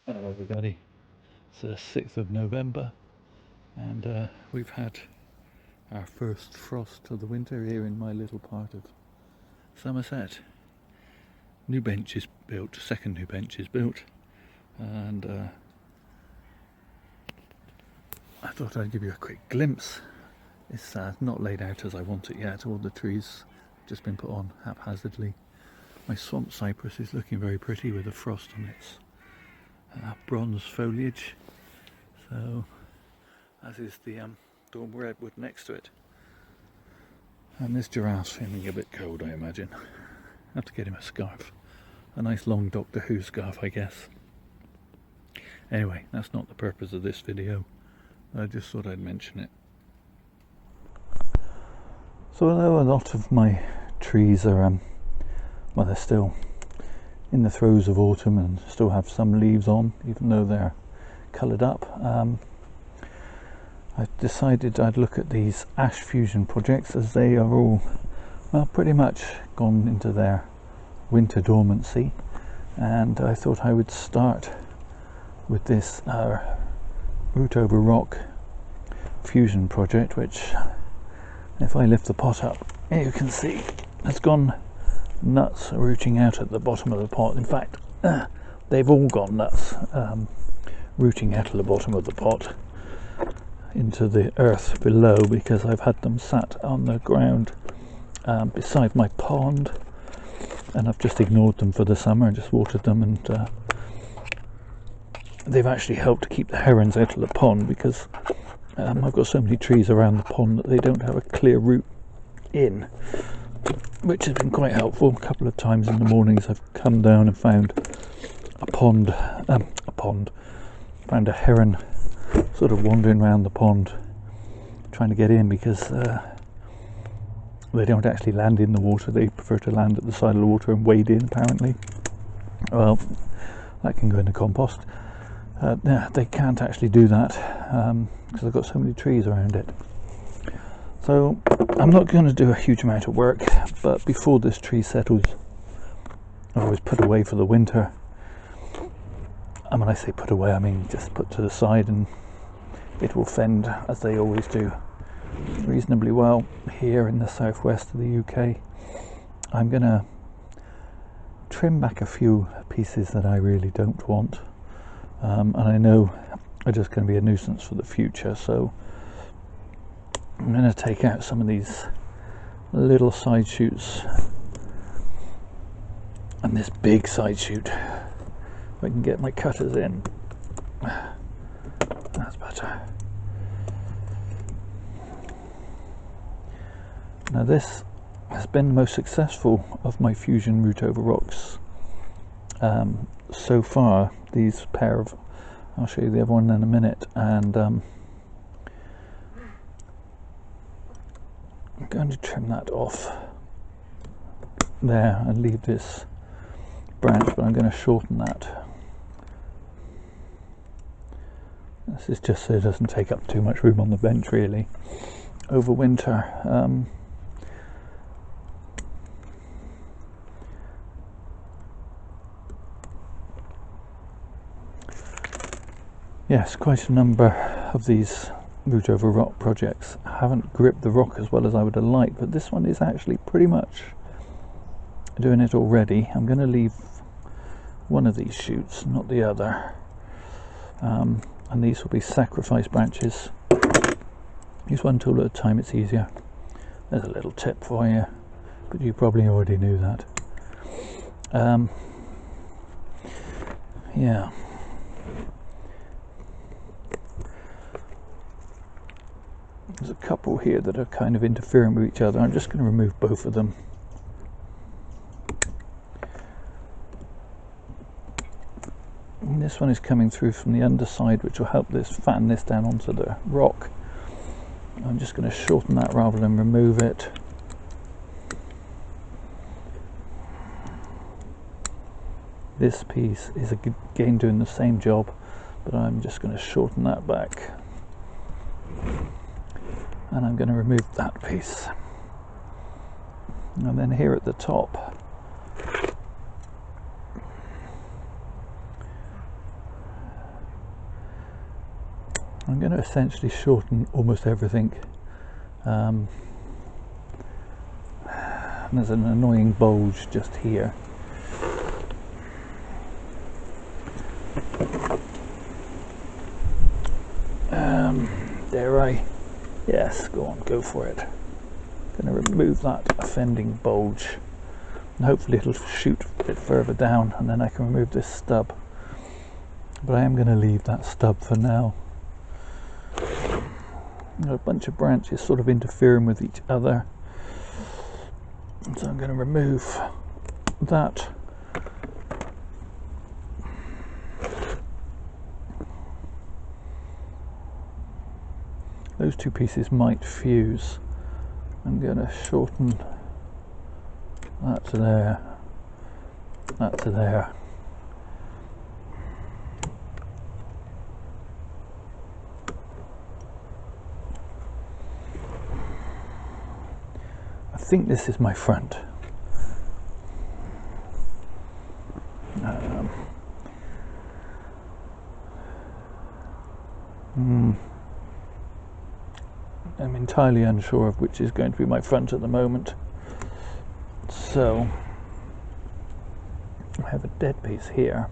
Hello everybody, it's the 6th of November and we've had our first frost of the winter here in my little part of Somerset. New bench is built, second new bench is built, and I thought I'd give you a quick glimpse. It's not laid out as I want it yet, all the trees have just been put on haphazardly. My swamp cypress is looking very pretty with the frost on its bronze foliage, so as is the Dawn redwood next to it. And this giraffe's feeling a bit cold, I imagine. I have to get him a scarf, a nice long Doctor Who scarf, I guess. Anyway, that's not the purpose of this video. I just thought I'd mention it. So although a lot of my trees are well, they're still in the throes of autumn and still have some leaves on, even though they're coloured up, I decided I'd look at these ash fusion projects, as they are all, well, pretty much gone into their winter dormancy, and I thought I would start with this root over rock fusion project, which, if I lift the pot up, you can see has gone nuts rooting out at the bottom of the pot. In fact, they've all gone nuts rooting out of the bottom of the pot into the earth below, because I've had them sat on the ground beside my pond, and I've just ignored them for the summer and just watered them, and they've actually helped to keep the herons out of the pond, because I've got so many trees around the pond that they don't have a clear route in, which has been quite helpful. A couple of times in the mornings I've come down and found found a heron sort of wandering around the pond trying to get in, because they don't actually land in the water, they prefer to land at the side of the water and wade in, apparently. Well, that can go in the compost. They can't actually do that because I've got so many trees around it. So I'm not going to do a huge amount of work, but before this tree settles, I was put away for the winter. And when I say put away, I mean just put to the side, and it will fend, as they always do, reasonably well here in the southwest of the UK. I'm going to trim back a few pieces that I really don't want, and I know are just going to be a nuisance for the future, so I'm going to take out some of these little side shoots and this big side shoot. If I can get my cutters in, that's better. Now this has been the most successful of my fusion root over rocks so far. These pair of, I'll show you the other one in a minute, and I'm going to trim that off there and leave this branch, but I'm going to shorten that. This is just so it doesn't take up too much room on the bench, really, over winter. Yes, quite a number of these root over rock projects haven't gripped the rock as well as I would have liked, but this one is actually pretty much doing it already. I'm going to leave one of these shoots, not the other, and these will be sacrifice branches. Use one tool at a time, it's easier. There's a little tip for you, but you probably already knew that. Yeah. There's a couple here that are kind of interfering with each other. I'm just going to remove both of them. And this one is coming through from the underside, which will help this fatten this down onto the rock. I'm just going to shorten that rather than remove it. This piece is again doing the same job, but I'm just going to shorten that back. And I'm going to remove that piece. And then here at the top, I'm going to essentially shorten almost everything. And there's an annoying bulge just here. Dare I? Yes, go on, go for it. Going to remove that offending bulge, and hopefully it'll shoot a bit further down, and then I can remove this stub. But I am going to leave that stub for now. A bunch of branches sort of interfering with each other, so I'm going to remove that. Those two pieces might fuse. I'm going to shorten that to there, that to there. I think this is my front. I'm entirely unsure of which is going to be my front at the moment. So I have a dead piece here.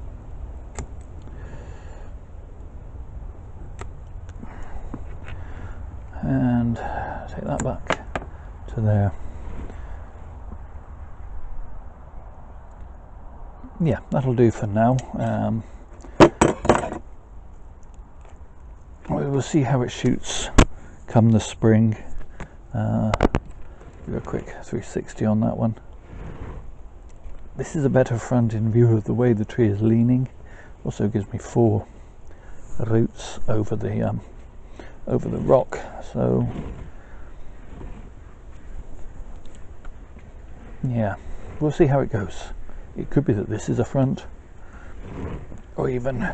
And take that back to there. Yeah, that'll do for now. We will see how it shoots come the spring. Do a quick 360 on that one. This is a better front in view of the way the tree is leaning. Also gives me 4 roots over the rock. So yeah, we'll see how it goes. It could be that this is a front, or even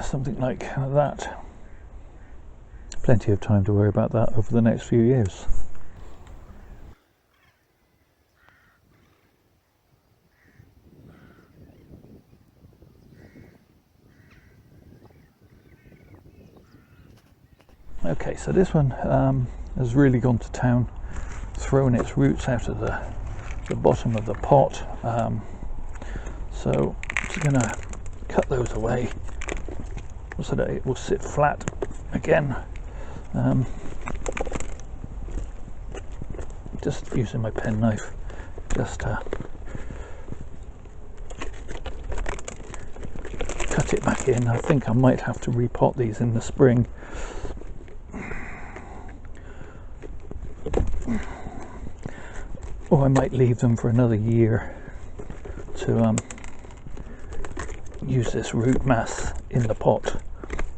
something like that. Plenty of time to worry about that over the next few years. Okay, so this one has really gone to town, thrown its roots out of the bottom of the pot. So I'm just going to cut those away so that it will sit flat again. Just using my penknife just to cut it back in. I think I might have to repot these in the spring. Or I might leave them for another year to use this root mass in the pot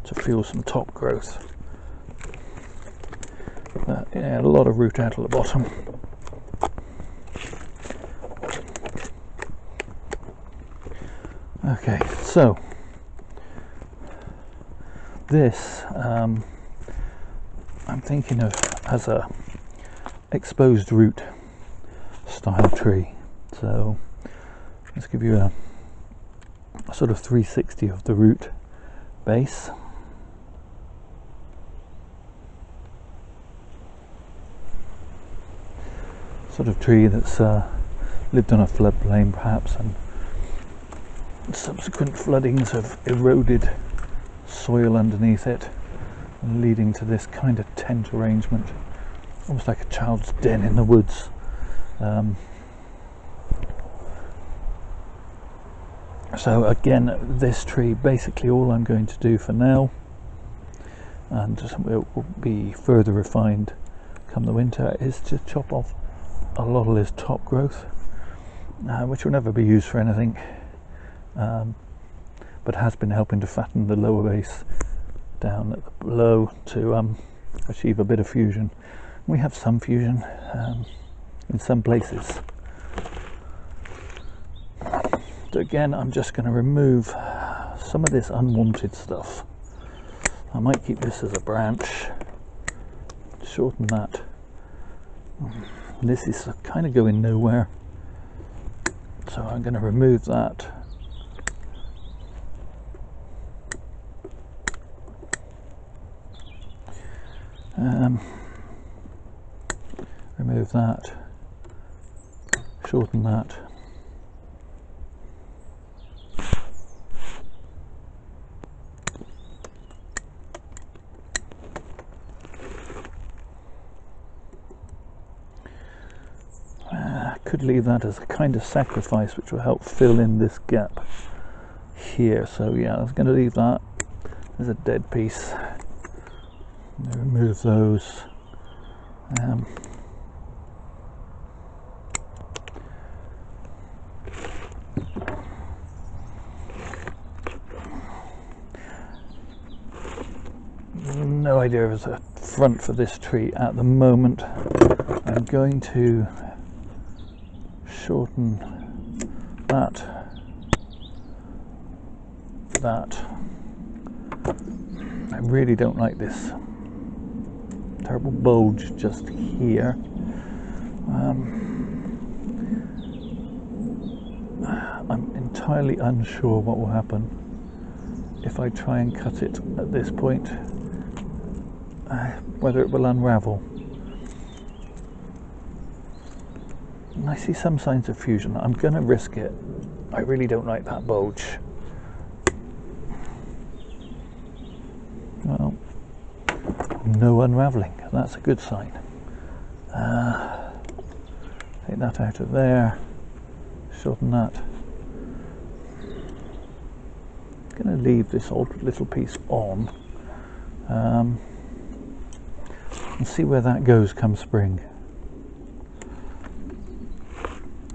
to fuel some top growth. Yeah, a lot of root out at the bottom. Okay, so this I'm thinking of as a exposed root style tree. So let's give you a sort of 360 of the root base. Sort of tree that's lived on a floodplain perhaps, and subsequent floodings have eroded soil underneath it, leading to this kind of tent arrangement, almost like a child's den in the woods. So again, this tree, basically all I'm going to do for now, and it will be further refined come the winter, is to chop off a lot of this top growth, which will never be used for anything, but has been helping to fatten the lower base down at the below to achieve a bit of fusion. We have some fusion in some places. So again, I'm just going to remove some of this unwanted stuff. I might keep this as a branch, shorten that. This is kind of going nowhere, so I'm going to remove that. Remove that, shorten that. Could leave that as a kind of sacrifice which will help fill in this gap here. So yeah, I was going to leave that as a dead piece. Remove those. No idea if there's a front for this tree at the moment. I'm going to shorten that. I really don't like this terrible bulge just here. I'm entirely unsure what will happen if I try and cut it at this point, whether it will unravel. And I see some signs of fusion. I'm going to risk it. I really don't like that bulge. Well, no unravelling. That's a good sign. Take that out of there. Shorten that. I'm going to leave this old little piece on and see where that goes come spring.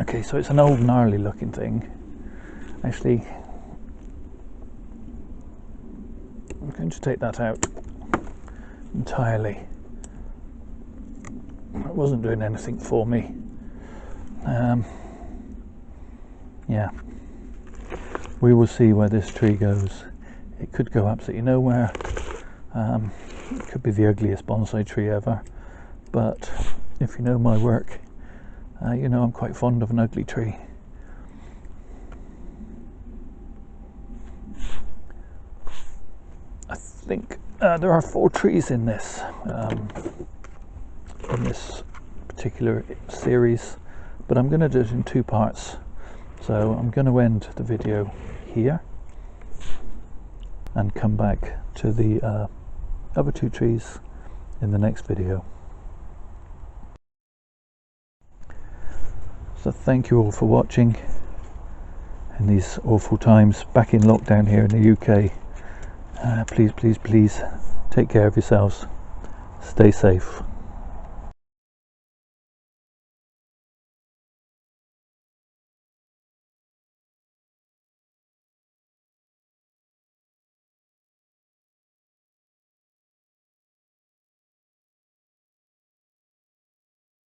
Okay, so it's an old gnarly looking thing. Actually, I'm going to take that out entirely. It wasn't doing anything for me. Yeah, we will see where this tree goes. It could go absolutely nowhere. It could be the ugliest bonsai tree ever, but if you know my work, you know I'm quite fond of an ugly tree. I think there are 4 trees in this particular series, but I'm going to do it in 2 parts. So I'm going to end the video here and come back to the other 2 trees in the next video. So thank you all for watching in these awful times back in lockdown here in the UK. Please take care of yourselves, stay safe.